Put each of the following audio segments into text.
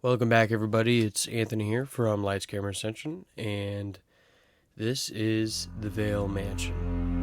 Welcome back, everybody. It's Anthony here from Lights Camera Ascension, and this is the Vaile Mansion.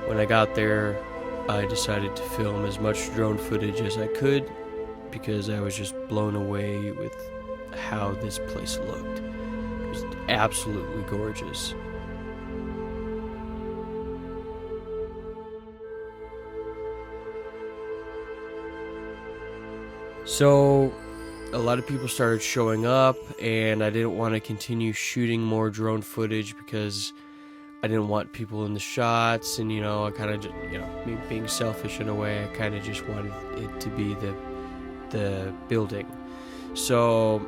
When I got there, I decided to film as much drone footage as I could because I was just blown away with how this place looked. It was absolutely gorgeous. So, a lot of people started showing up, and I didn't want to continue shooting more drone footage because I didn't want people in the shots, and I kind of just, me being selfish in a way, I kind of just wanted it to be the building. So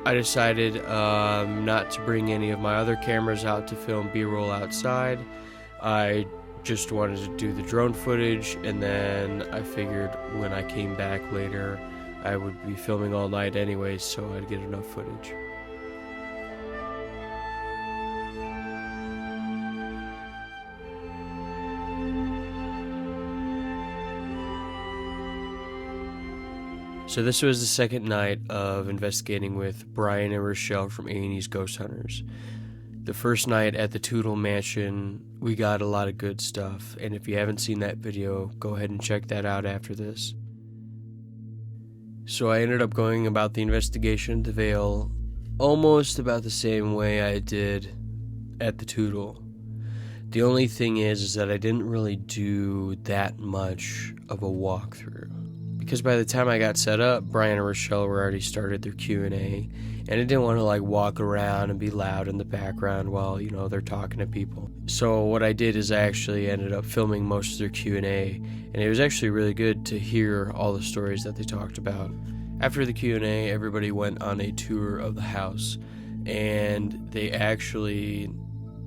I decided not to bring any of my other cameras out to film B-roll outside. I just wanted to do the drone footage, and then I figured when I came back later, I would be filming all night anyways, so I'd get enough footage. So this was the second night of investigating with Brian and Richel from A&E's Ghost Hunters. The first night at the Tootle Mansion, we got a lot of good stuff, and if you haven't seen that video, go ahead and check that out after this. So I ended up going about the investigation at the Vaile almost about the same way I did at the Tootle. The only thing is that I didn't really do that much of a walkthrough. Because by the time I got set up, Brian and Richel were already started their Q&A, and I didn't want to walk around and be loud in the background while, they're talking to people. So what I did is I actually ended up filming most of their Q&A, and it was actually really good to hear all the stories that they talked about. After the Q&A, everybody went on a tour of the house, and they actually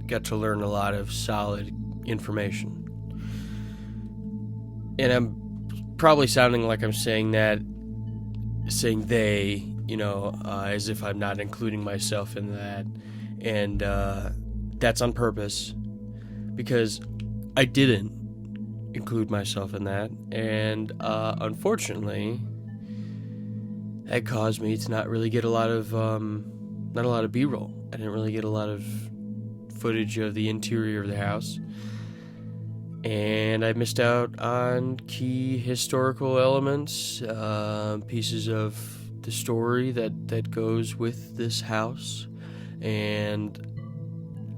got to learn a lot of solid information. And I'm probably sounding like I'm saying they, as if I'm not including myself in that. And that's on purpose, because I didn't include myself in that. And unfortunately, that caused me to not really get a lot of B-roll. I didn't really get a lot of footage of the interior of the house. And I missed out on key historical elements, pieces of the story that goes with this house. And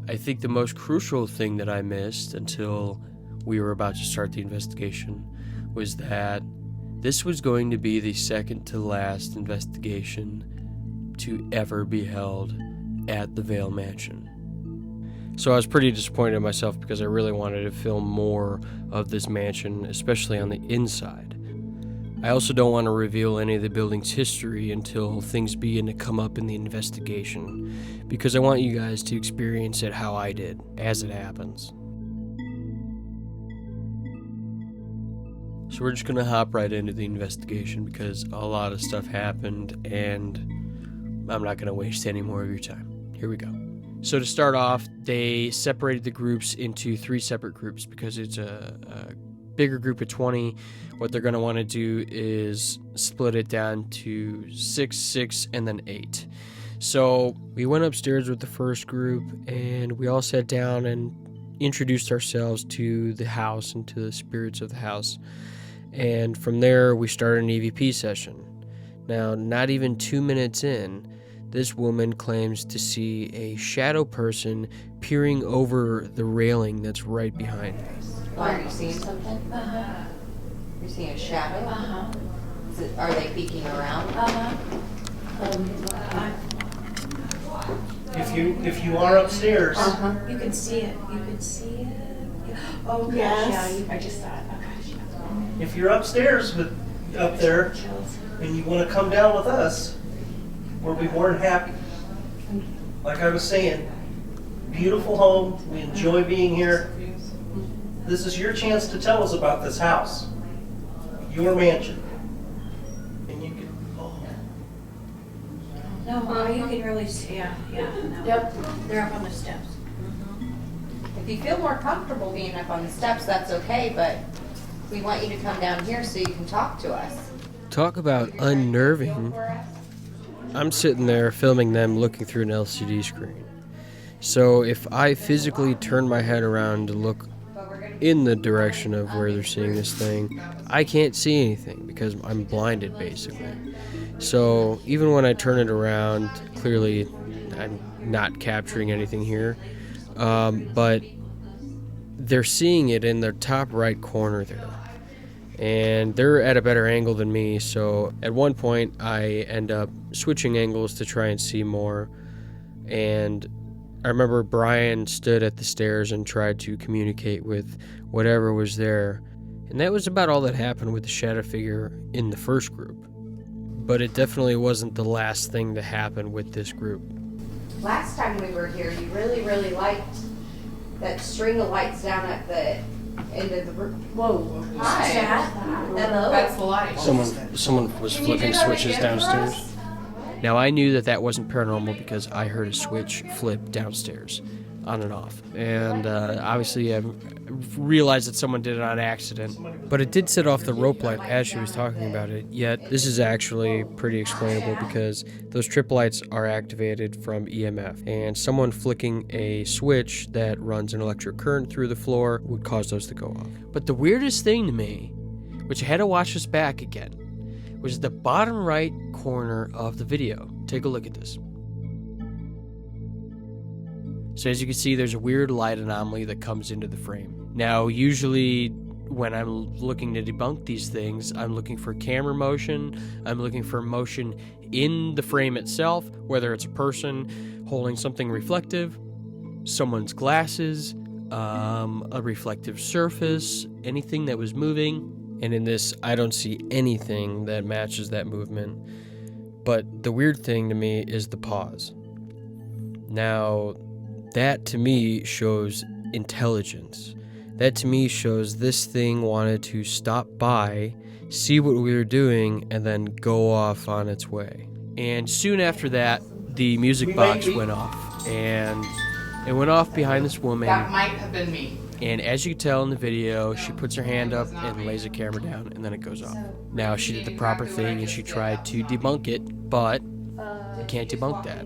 I think the most crucial thing that I missed until we were about to start the investigation was that this was going to be the second to last investigation to ever be held at the Vaile Mansion. So I was pretty disappointed in myself because I really wanted to film more of this mansion, especially on the inside. I also don't want to reveal any of the building's history until things begin to come up in the investigation, because I want you guys to experience it how I did, as it happens. So we're just going to hop right into the investigation because a lot of stuff happened and I'm not going to waste any more of your time. Here we go. So to start off, they separated the groups into 3 separate groups because it's a bigger group of 20. What they're going to want to do is split it down to 6, 6, and then 8. So we went upstairs with the first group and we all sat down and introduced ourselves to the house and to the spirits of the house. And from there, we started an EVP session. Now, not even 2 minutes in, this woman claims to see a shadow person peering over the railing that's right behind her. Why, are you seeing something? You're seeing a shadow? Are they peeking around? If you are upstairs, You can see it. You can see it. Oh gosh, Yes. yeah. I just saw it. Oh gosh. Yeah. if you're upstairs up there Chills. and you want to come down with us, we'll be more than happy. Like I was saying, beautiful home. We enjoy being here. This is your chance to tell us about this house, your mansion. And you can, No, you can really see. Yeah. No. Yep. They're up on the steps. If you feel more comfortable being up on the steps, that's okay, but we want you to come down here so you can talk to us. Talk about unnerving. I'm sitting there filming them looking through an LCD screen. So if I physically turn my head around to look in the direction of where they're seeing this thing, I can't see anything because I'm blinded basically. So even when I turn it around, clearly I'm not capturing anything here, but they're seeing it in the top right corner there. And they're at a better angle than me, so at one point I end up switching angles to try and see more. And I remember Brian stood at the stairs and tried to communicate with whatever was there. And that was about all that happened with the shadow figure in the first group. But it definitely wasn't the last thing to happen with this group. Last time we were here, you really, really liked that string of lights down at the end of the room. Whoa. Hi. Hello. That's the light. Someone was flipping switches downstairs. Now I knew that wasn't paranormal because I heard a switch flip downstairs, on and off. And obviously I realized that someone did it on accident. But it did set off the rope light as she was talking about it. Yet this is actually pretty explainable because those trip lights are activated from EMF. And someone flicking a switch that runs an electric current through the floor would cause those to go off. But the weirdest thing to me, which I had to watch this back again, was the bottom right corner of the video. Take a look at this. So as you can see, there's a weird light anomaly that comes into the frame. Now, usually when I'm looking to debunk these things, I'm looking for camera motion, I'm looking for motion in the frame itself, whether it's a person holding something reflective, someone's glasses, a reflective surface, anything that was moving. And in this, I don't see anything that matches that movement. But the weird thing to me is the pause. Now, that to me shows intelligence. That to me shows this thing wanted to stop by, see what we were doing, and then go off on its way. And soon after that, the music box went off. And it went off behind this woman. That might have been me. And as you can tell in the video, she puts her hand up and lays the camera down, and then it goes off. Now, she did the proper thing, and she tried to debunk it, but you can't debunk that.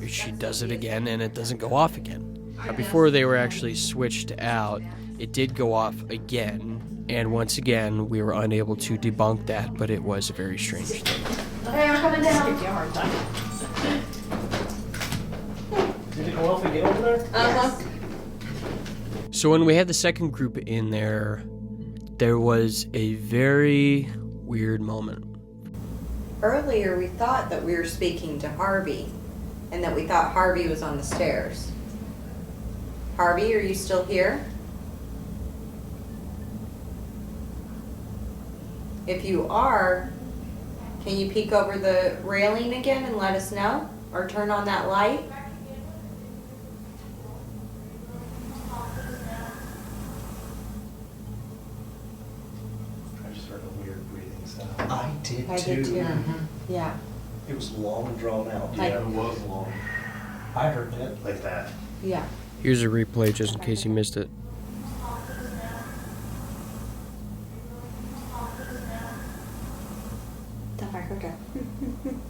She does it again, and it doesn't go off again. Now, before they were actually switched out, it did go off again, and once again, we were unable to debunk that, but it was a very strange thing. Okay, I'm coming down. Give you a hard time. did it go off again over there? So when we had the second group in there was a very weird moment. Earlier, we thought that we were speaking to Harvey, and that we thought Harvey was on the stairs. Harvey, are you still here? If you are, can you peek over the railing again and let us know? Or turn on that light? I just heard a weird breathing sound. I did I too. did too. Yeah. It was long and drawn out. Like- Yeah, it was long. I heard it. Like that. Yeah. Here's a replay just in case you missed it. Thought I heard a from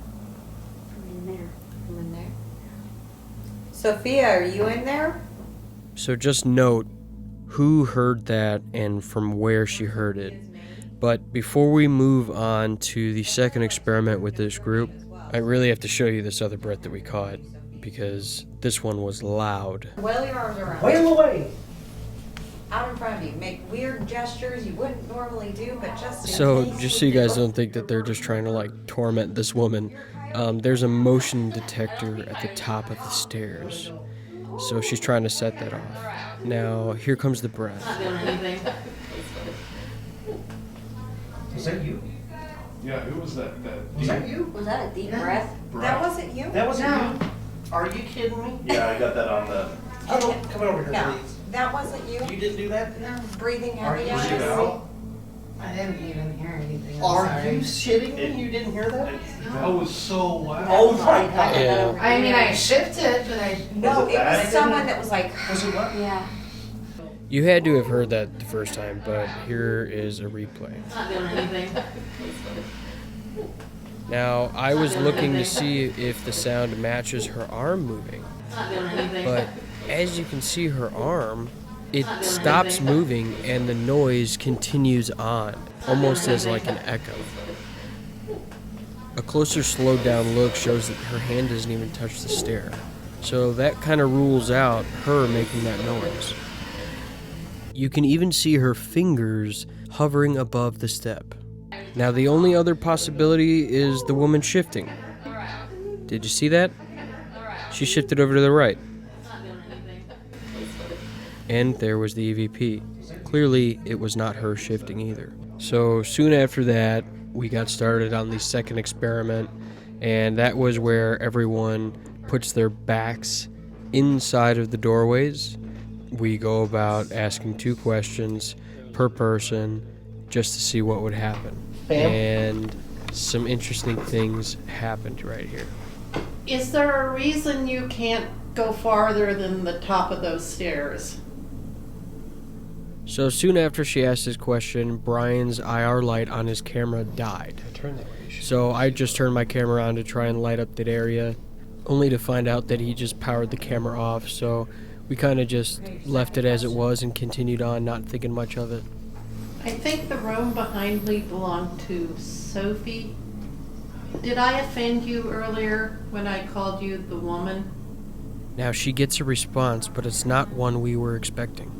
in there. Come in there. Sophia, are you in there? So just note who heard that and from where she heard it. But before we move on to the second experiment with this group, I really have to show you this other Brett that we caught because this one was loud. Wail your arms around. Wail away. Out in front of you. Make weird gestures you wouldn't normally do, but just in So case just so you guys don't think that they're just trying to like torment this woman, there's a motion detector at the top of the stairs. So she's trying to set that off. Now here comes the breath. Was that you? Yeah, who was that? Was that you? Was that a deep breath? That wasn't you? That wasn't No. you? Are you kidding me? Yeah, I got that on the. Come over here, No, please. that wasn't you. You didn't do that? No. Breathing Are heavy you on kidding us. me? I didn't even hear anything. I'm Are sorry. you shitting me? You didn't hear that? That was so loud. Oh my God. Yeah. I mean, I shifted, but I. No, Was it it bad? was someone that was like, Was it what? yeah. You had to have heard that the first time, but here is a replay. Now, I was looking to see if the sound matches her arm moving, but as you can see her arm, it stops moving and the noise continues on, almost as like an echo. A closer slowed down look shows that her hand doesn't even touch the stair, so that kind of rules out her making that noise. You can even see her fingers hovering above the step. Now the only other possibility is the woman shifting. Did you see that? She shifted over to the right. And there was the EVP. Clearly it was not her shifting either. So soon after that, we got started on the second experiment, and that was where everyone puts their backs inside of the doorways. We go about asking 2 questions per person just to see what would happen. Bam. And some interesting things happened right here. Is there a reason you can't go farther than the top of those stairs? So soon after she asked this question, Brian's IR light on his camera died. So I just turned my camera on to try and light up that area, only to find out that he just powered the camera off. So we kind of just left it as it was and continued on, not thinking much of it. I think the room behind me belonged to Sophie. Did I offend you earlier when I called you the woman? Now she gets a response, but it's not one we were expecting.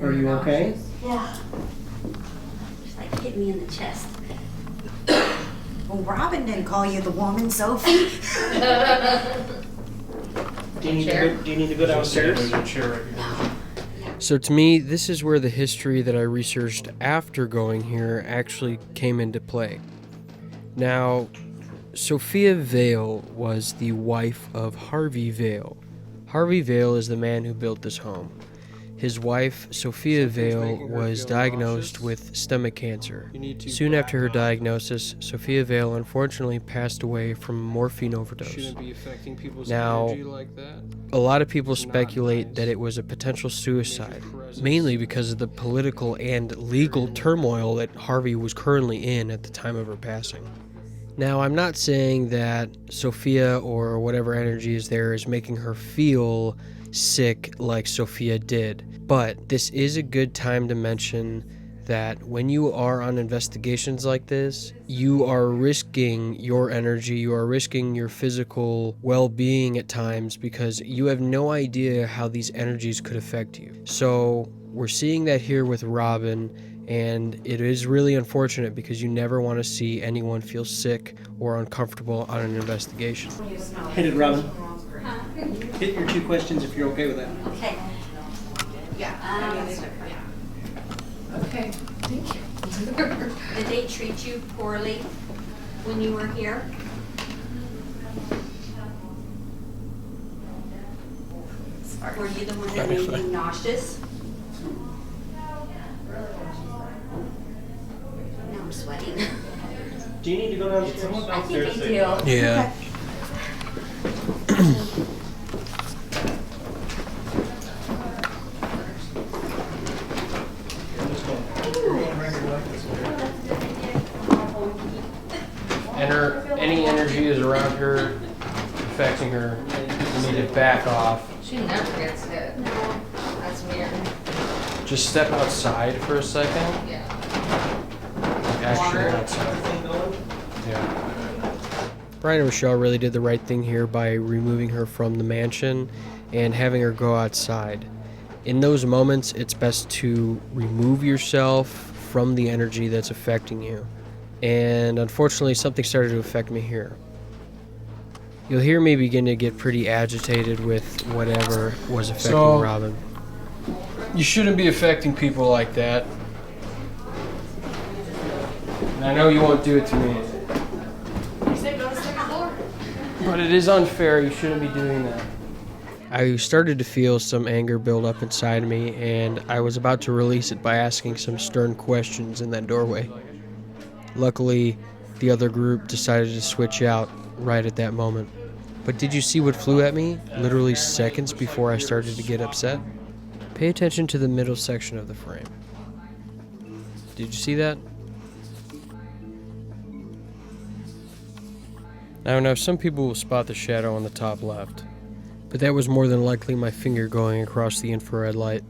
Are you okay? Yeah. Just like hit me in the chest. Well, Robin didn't call you the woman, Sophie. Do you need to go downstairs? There's a chair right here. So to me, this is where the history that I researched after going here actually came into play. Now, Sophia Vaile was the wife of Harvey Vaile. Harvey Vaile is the man who built this home. His wife, Sophia Vaile, was diagnosed with stomach cancer. Soon after her diagnosis, Sophia Vaile unfortunately passed away from a morphine overdose. Now, a lot of people speculate that it was a potential suicide, mainly because of the political and legal turmoil that Harvey was currently in at the time of her passing. Now, I'm not saying that Sophia or whatever energy is there is making her feel sick like Sophia did, but this is a good time to mention that when you are on investigations like this, you are risking your energy, you are risking your physical well-being at times because you have no idea how these energies could affect you. So we're seeing that here with Robin, and it is really unfortunate because you never want to see anyone feel sick or uncomfortable on an investigation. Hit it, Robin. Hit your 2 questions if you're okay with that. Okay. Yeah. Okay, thank you. Did they treat you poorly when you were here? Were you the one that made you nauseous? Now I'm sweating. Do you need to go downstairs? Someone I think downstairs I say- do. Yeah. And any energy is around her, affecting her. You need to back off. She never gets hit. That's weird. Just step outside for a second. Yeah. Actually Water. outside. Everything going? Yeah. Brian and Richel really did the right thing here by removing her from the mansion and having her go outside. In those moments, it's best to remove yourself from the energy that's affecting you. And unfortunately, something started to affect me here. You'll hear me begin to get pretty agitated with whatever was affecting Robin. You shouldn't be affecting people like that. And I know you won't do it to me. You said go to the second floor? But it is unfair. You shouldn't be doing that. I started to feel some anger build up inside me, and I was about to release it by asking some stern questions in that doorway. Luckily, the other group decided to switch out right at that moment. But did you see what flew at me literally seconds before I started to get upset? Pay attention to the middle section of the frame. Did you see that? Now some people will spot the shadow on the top left, but that was more than likely my finger going across the infrared light.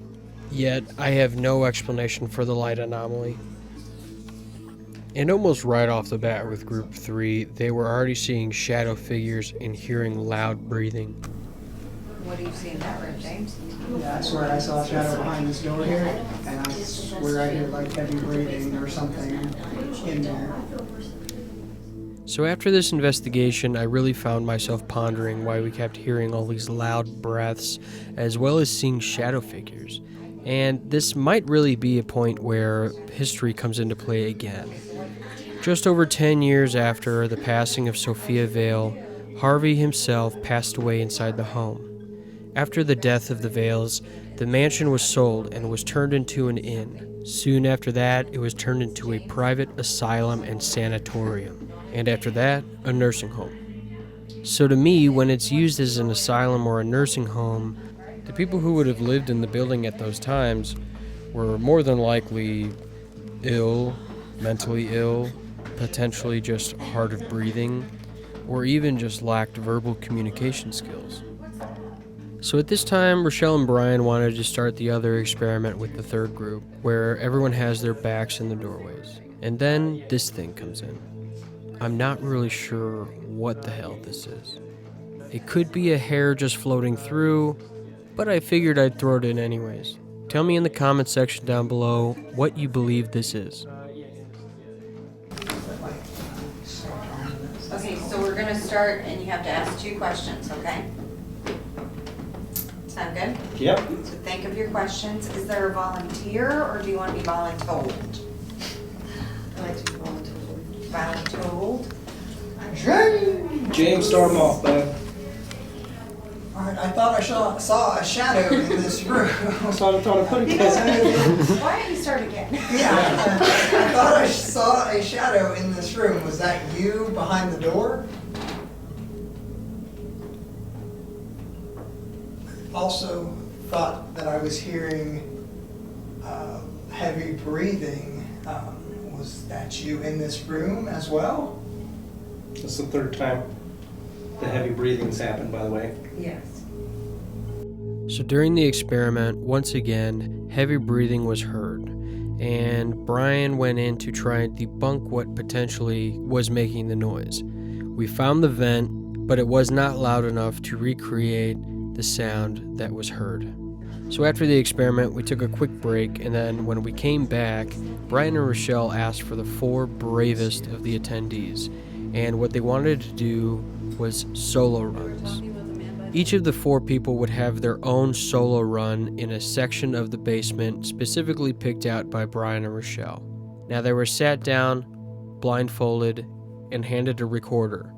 Yet, I have no explanation for the light anomaly. And almost right off the bat with Group 3, they were already seeing shadow figures and hearing loud breathing. What do you see in that room, James? Yeah, I swear I saw a shadow behind this door here, and I swear I heard like heavy breathing or something in there. So after this investigation, I really found myself pondering why we kept hearing all these loud breaths, as well as seeing shadow figures. And this might really be a point where history comes into play again. Just over 10 years after the passing of Sophia Vaile, Harvey himself passed away inside the home. After the death of the Vailes, the mansion was sold and was turned into an inn. Soon after that, it was turned into a private asylum and sanatorium. And after that, a nursing home. So to me, when it's used as an asylum or a nursing home, the people who would have lived in the building at those times were more than likely ill, mentally ill, potentially just hard of breathing, or even just lacked verbal communication skills. So at this time, Richel and Brian wanted to start the other experiment with the third group, where everyone has their backs in the doorways. And then this thing comes in. I'm not really sure what the hell this is. It could be a hair just floating through, but I figured I'd throw it in anyways. Tell me in the comment section down below what you believe this is. Okay, so we're gonna start and you have to ask 2 questions, okay? Sound good? Yep. So think of your questions. Is there a volunteer or do you want to be voluntold? I like to be voluntold. Voluntold? James, start them off, bud. Alright, I thought I saw a shadow in this room. I thought I put it Why don't you start again? Yeah, I thought I saw a shadow in this room. Was that you behind the door? Also thought that I was hearing heavy breathing. Was that you in this room as well? That's the 3rd time the heavy breathing's happened, by the way. Yes. So during the experiment, once again, heavy breathing was heard, and Brian went in to try and debunk what potentially was making the noise. We found the vent, but it was not loud enough to recreate the sound that was heard. So after the experiment, we took a quick break, and then when we came back, Brian and Richel asked for the 4 bravest of the attendees, and what they wanted to do was solo runs. Each of the 4 people would have their own solo run in a section of the basement specifically picked out by Brian and Richel. Now they were sat down, blindfolded, and handed a recorder.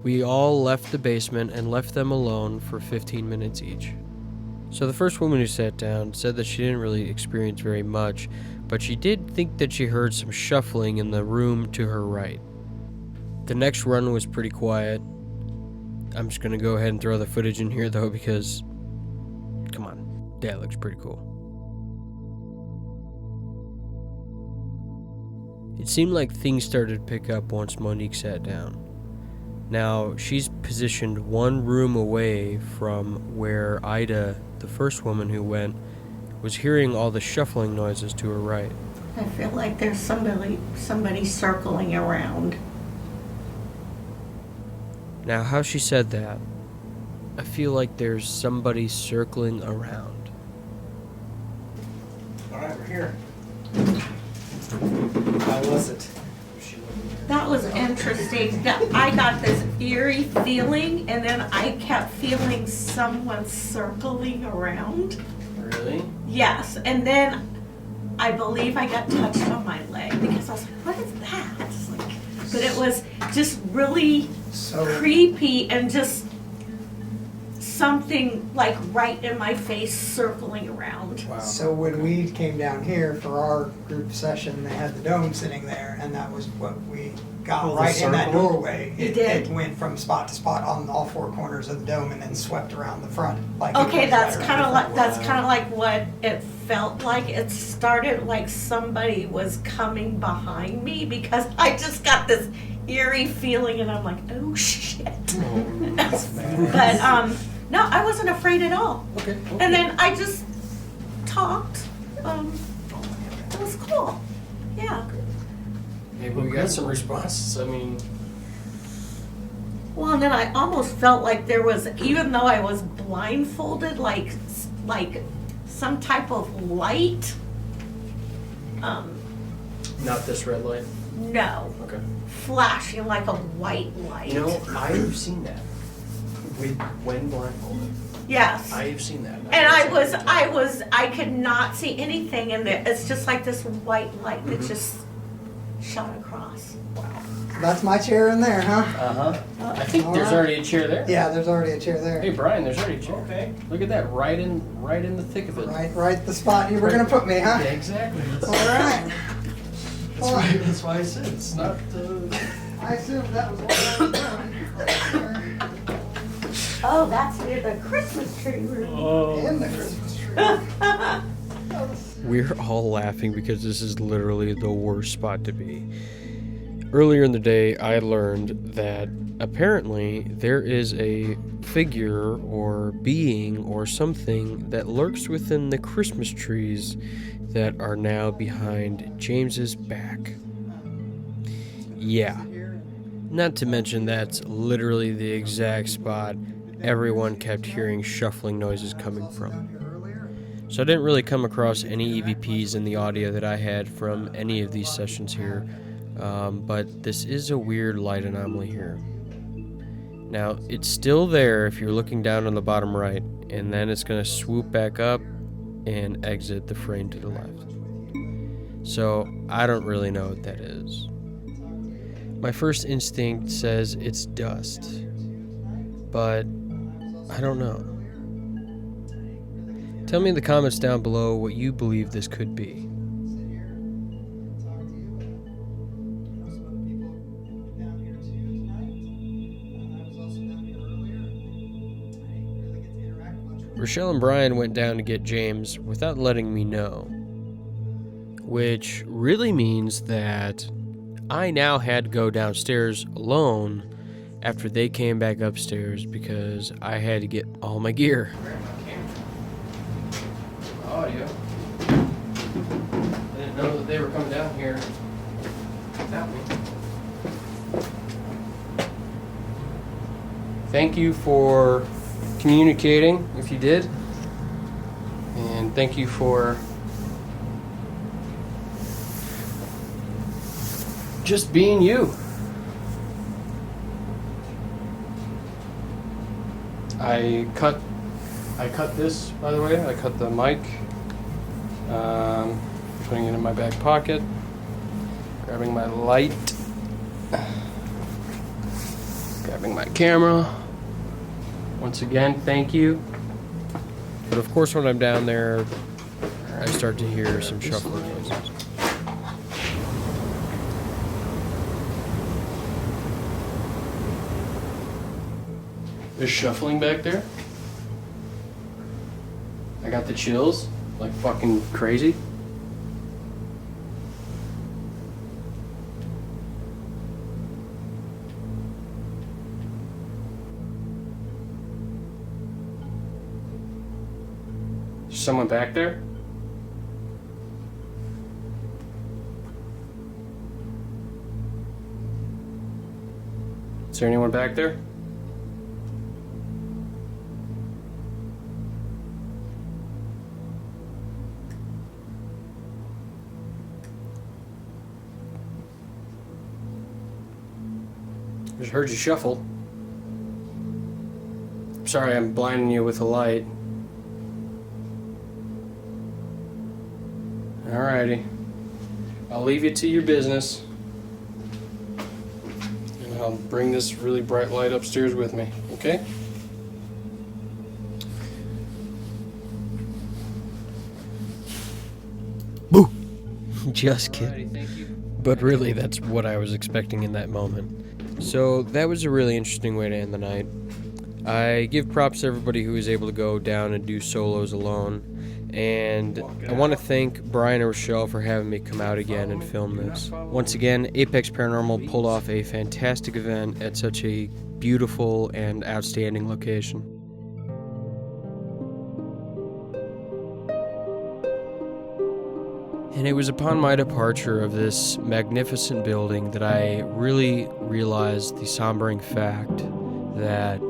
We all left the basement and left them alone for 15 minutes each. So the first woman who sat down said that she didn't really experience very much, but she did think that she heard some shuffling in the room to her right. The next run was pretty quiet. I'm just gonna go ahead and throw the footage in here though because, come on, that looks pretty cool. It seemed like things started to pick up once Monique sat down. Now, she's positioned one room away from where Ida, the first woman who went, was hearing all the shuffling noises to her right. I feel like there's somebody circling around. Now, how she said that, I feel like there's somebody circling around. All right, we're here. How was it? That was interesting. I got this eerie feeling, and then I kept feeling someone circling around. Really? Yes, and then I believe I got touched on my leg because I was like, what is that? It's like, but it was just really creepy and just something like right in my face circling around. Wow. So when we came down here for our group session, they had the dome sitting there, and that was what we got right in that doorway. It went from spot to spot on all 4 corners of the dome, and then swept around the front. Like okay, that's kind of like what it felt like. It started like somebody was coming behind me because I just got this eerie feeling, and I'm like, oh shit. But no, I wasn't afraid at all. Okay. And then I just talked. It was cool. Yeah. Maybe we got some responses. I mean, Well, and then I almost felt like there was, even though I was blindfolded, like some type of light. not this red light. No. Okay. Flashing like a white light. You know, I've seen that. When blindfolded. Yes. I've seen that. And I could not see anything, and it's just like this white light that just shot across. Wow. That's my chair in there, huh? Uh-huh. I think there's Alright. already a chair there. Yeah, there's already a chair there. Hey, Brian, there's already a chair. Okay. Look at that, right in the thick of it. Right the spot you were gonna put me, huh? Yeah, exactly. All right. That's why I said it's not. I assumed that was what I was doing. Oh, that's near the Christmas tree room. In the Christmas tree. We're all laughing because this is literally the worst spot to be. Earlier in the day, I learned that apparently there is a figure or being or something that lurks within the Christmas trees that are now behind James's back. Yeah. Not to mention that's literally the exact spot everyone kept hearing shuffling noises coming from. So I didn't really come across any EVPs in the audio that I had from any of these sessions here, but this is a weird light anomaly here. Now, it's still there if you're looking down on the bottom right, and then it's going to swoop back up and exit the frame to the left. So I don't really know what that is. My first instinct says it's dust, but I don't know. Tell me in the comments down below what you believe this could be. Richel and Brian went down to get James without letting me know, which really means that I now had to go downstairs alone after they came back upstairs because I had to get all my gear. Audio. I didn't know that they were coming down here without me. Thank you for communicating, if you did. And thank you for just being you. I cut this, by the way. I cut the mic. Putting it in my back pocket. Grabbing my light. Grabbing my camera. Once again, thank you. But of course, when I'm down there, I start to hear some shuffling noises. There's shuffling back there. I got the chills, like fucking crazy. Is someone back there? Is there anyone back there? Just heard you shuffle. Sorry, I'm blinding you with a light. Alrighty. I'll leave you to your business. And I'll bring this really bright light upstairs with me, okay? Boo! Just kidding. Thank you. But really, that's what I was expecting in that moment. So that was a really interesting way to end the night. I give props to everybody who was able to go down and do solos alone. And I want to thank Brian and Richel for having me come out again and film this. Once again, Apex Paranormal pulled off a fantastic event at such a beautiful and outstanding location. And it was upon my departure of this magnificent building that I really realized the sombering fact that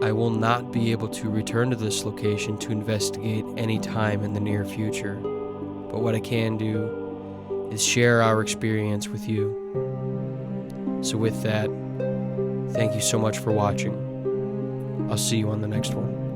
I will not be able to return to this location to investigate any time in the near future. But what I can do is share our experience with you. So with that, thank you so much for watching. I'll see you on the next one.